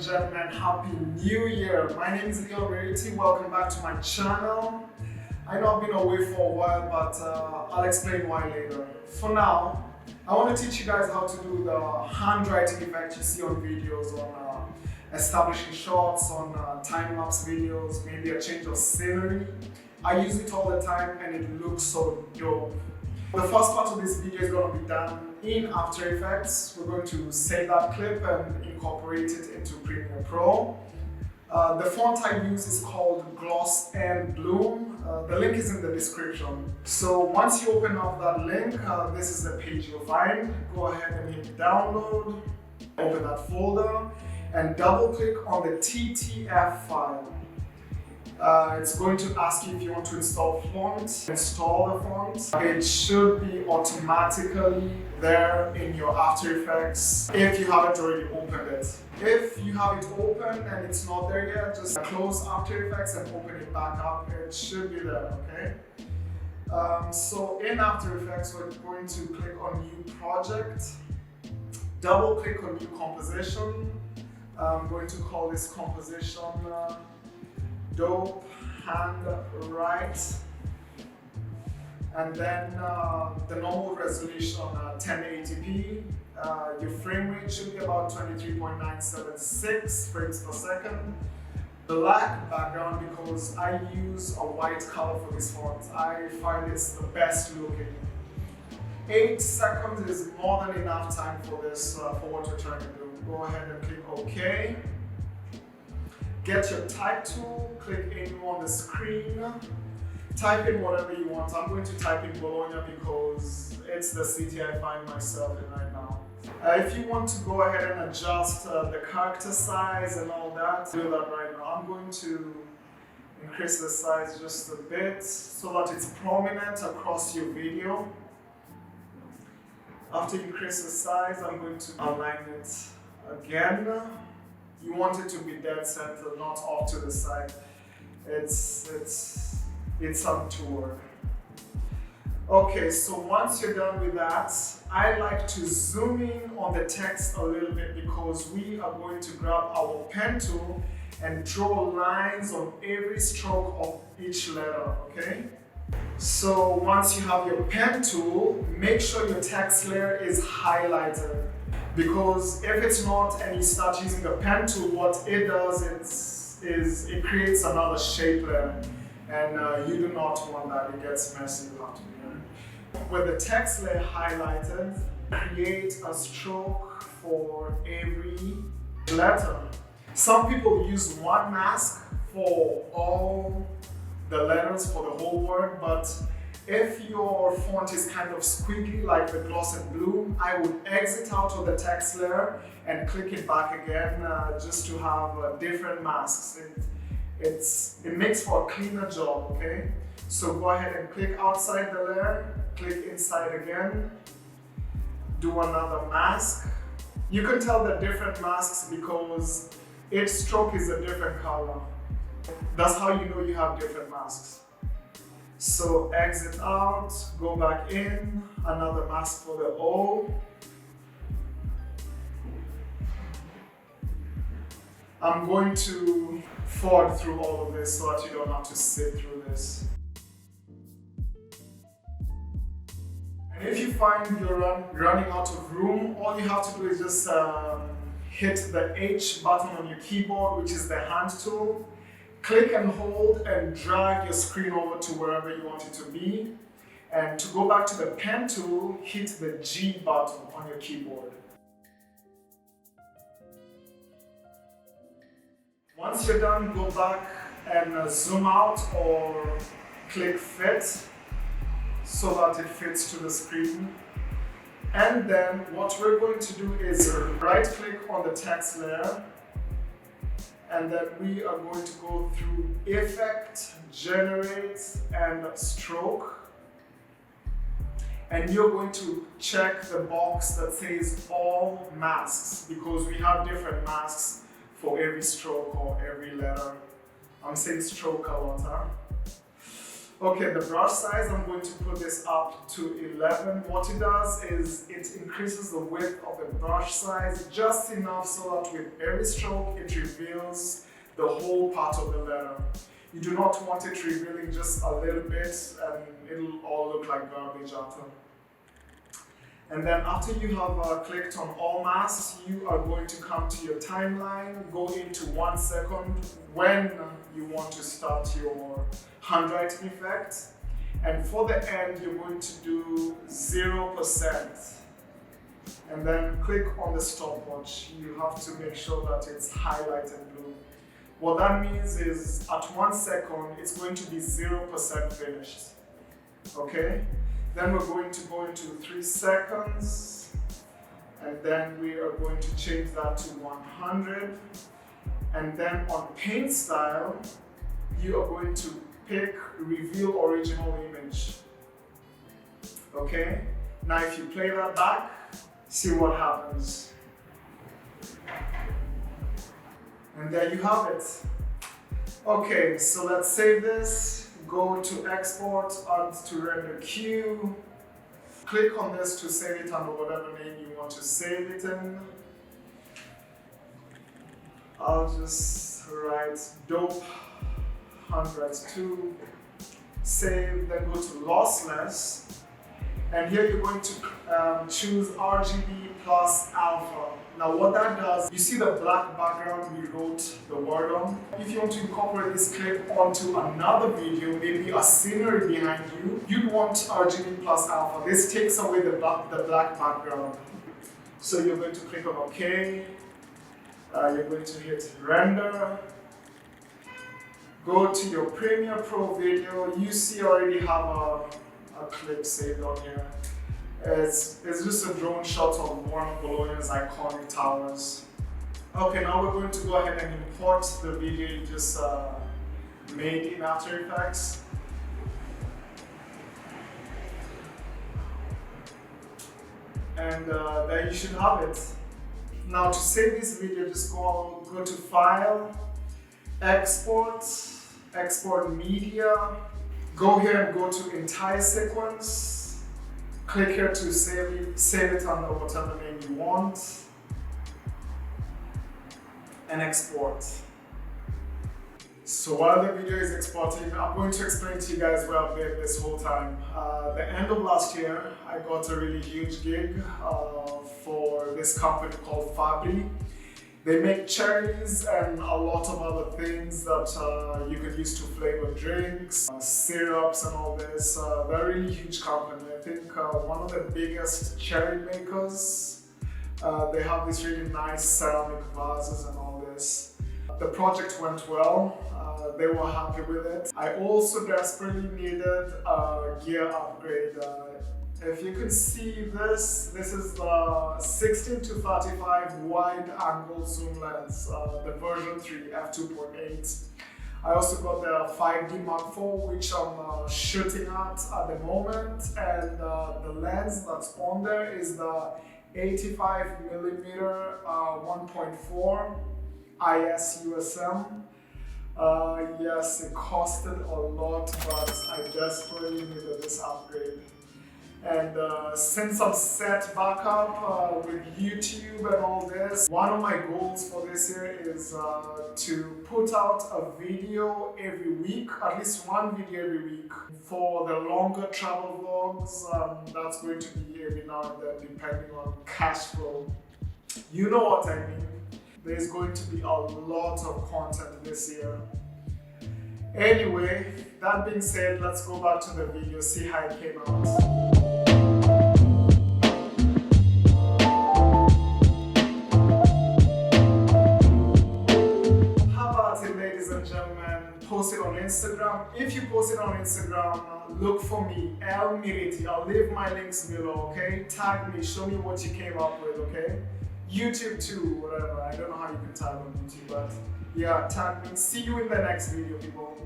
gentlemen, Happy New Year! My name is Leon Rarity. Welcome back to my channel. I know I've been away for a while, but I'll explain why later. For now, I want to teach you guys how to do the handwriting effect you see on videos, on establishing shots, on time-lapse videos, maybe a change of scenery. I use it all the time and it looks so dope. The first part of this video is going to be done in After Effects. We're going to save that clip and incorporate it into Premiere Pro. The font I use is called Gloss and Bloom. The link is in the description. So once you open up that link, this is the page you'll find. Go ahead and hit download, open that folder, and double click on the TTF file. It's going to ask you if you want to install font. Install the font. It should be automatically there in your After Effects if you haven't already opened it. If you have it open and it's not there yet, just close After Effects and open it back up. It should be there, okay? So in After Effects, we're going to click on New Project, double click on New Composition. I'm going to call this composition Dope Handwriting, and then the normal resolution 1080p. Your frame rate should be about 23.976 frames per second. Black background because I use a white color for this font. I find it's the best looking. 8 seconds is more than enough time for this, for what we're trying to do. Go ahead and click OK. Get your type tool, click anywhere on the screen, type in whatever you want. I'm going to type in Bologna because it's the city I find myself in right now. If you want to go ahead and adjust the character size and all that, do that right now. I'm going to increase the size just a bit so that it's prominent across your video. After you increase the size, I'm going to align it again. You want it to be dead center, not off to the side. It's untoward. Okay, so once you're done with that, I like to zoom in on the text a little bit because we are going to grab our pen tool and draw lines on every stroke of each letter, okay? So once you have your pen tool, make sure your text layer is highlighted. Because if it's not and you start using the pen tool, what it does is it creates another shape layer, and you do not want that. It gets messy. You have to be there. With the text layer highlighted, create a stroke for every letter. Some people use one mask for all the letters for the whole word, but if your font is kind of squiggly like the Gloss and Bloom, I would exit out of the text layer and click it back again just to have different masks. It makes for a cleaner job, okay? So go ahead and click outside the layer, click inside again, do another mask. You can tell the different masks because each stroke is a different color. That's how you know you have different masks. So exit out, go back in, another mask for the O. I'm going to forward through all of this so that you don't have to sit through this. And if you find you're running out of room, all you have to do is just hit the H button on your keyboard, which is the hand tool. Click and hold and drag your screen over to wherever you want it to be. And to go back to the pen tool, hit the G button on your keyboard. Once you're done, go back and zoom out or click fit so that it fits to the screen. And then what we're going to do is right click on the text layer. And then we are going to go through Effect, Generate, and Stroke. And you're going to check the box that says All Masks because we have different masks for every stroke or every letter. I'm saying stroke a lot, huh? Okay, the brush size, I'm going to put this up to 11. What it does is it increases the width of the brush size just enough so that with every stroke it reveals the whole part of the letter. You do not want it revealing just a little bit and it'll all look like garbage after. And then after you have clicked on all masks, you are going to come to your timeline, go into 1 second when you want to start your handwriting effect. And for the end, you're going to do 0%. And then click on the stopwatch. You have to make sure that it's highlighted blue. What that means is at 1 second, it's going to be 0% finished. Okay? Then we're going to go into 3 seconds, and then we are going to change that to 100. And then on paint style, you are going to pick reveal original image. Okay? Now if you play that back, see what happens. And there you have it. Okay, so let's save this. Go to export, add to render queue. Click on this to save it under whatever name you want to save it in. I'll just write dope handwrite 2, save, then go to lossless. And here you're going to choose RGB plus alpha. Now what that does, you see the black background we wrote the word on? If you want to incorporate this clip onto another video, maybe a scenery behind you, you'd want RGB plus alpha. This takes away the black background. So you're going to click on OK. You're going to hit render. Go to your Premiere Pro video. You see I already have a clip saved on here. It's just a drone shot of one of Bologna's iconic towers. Okay, now we're going to go ahead and import the video you just made in After Effects. And there you should have it. Now to save this video, just go to File, Export, Export Media. Go here and go to Entire Sequence. Click here to save it under whatever name you want. And export. So while the video is exporting, I'm going to explain to you guys where I've been this whole time. The end of last year, I got a really huge gig for this company called Fabri. They make cherries and a lot of other things that you could use to flavor drinks, syrups and all this. They're a really huge company. I think one of the biggest cherry makers. They have these really nice ceramic vases and all this. The project went well. They were happy with it. I also desperately needed a gear upgrade. If you can see this is the 16 to 35 wide angle zoom lens, the version 3 f2.8. I also got the 5D Mark IV, which I'm shooting at the moment, and the lens that's on there is the 85mm 1.4 IS USM. Yes, it costed a lot, but I desperately needed this upgrade. And since I'm set back up with YouTube and all this, one of my goals for this year is to put out a video every week, at least one video every week. For the longer travel vlogs, that's going to be every now and then, depending on cash flow. You know what I mean. There's going to be a lot of content this year. Anyway, that being said, let's go back to the video, see how it came out. Post it on Instagram. If you post it on Instagram, look for me, El Miriti. I'll leave my links below, okay? Tag me, show me what you came up with, okay? YouTube too, whatever. I don't know how you can tag on YouTube, but yeah, tag me. See you in the next video, people.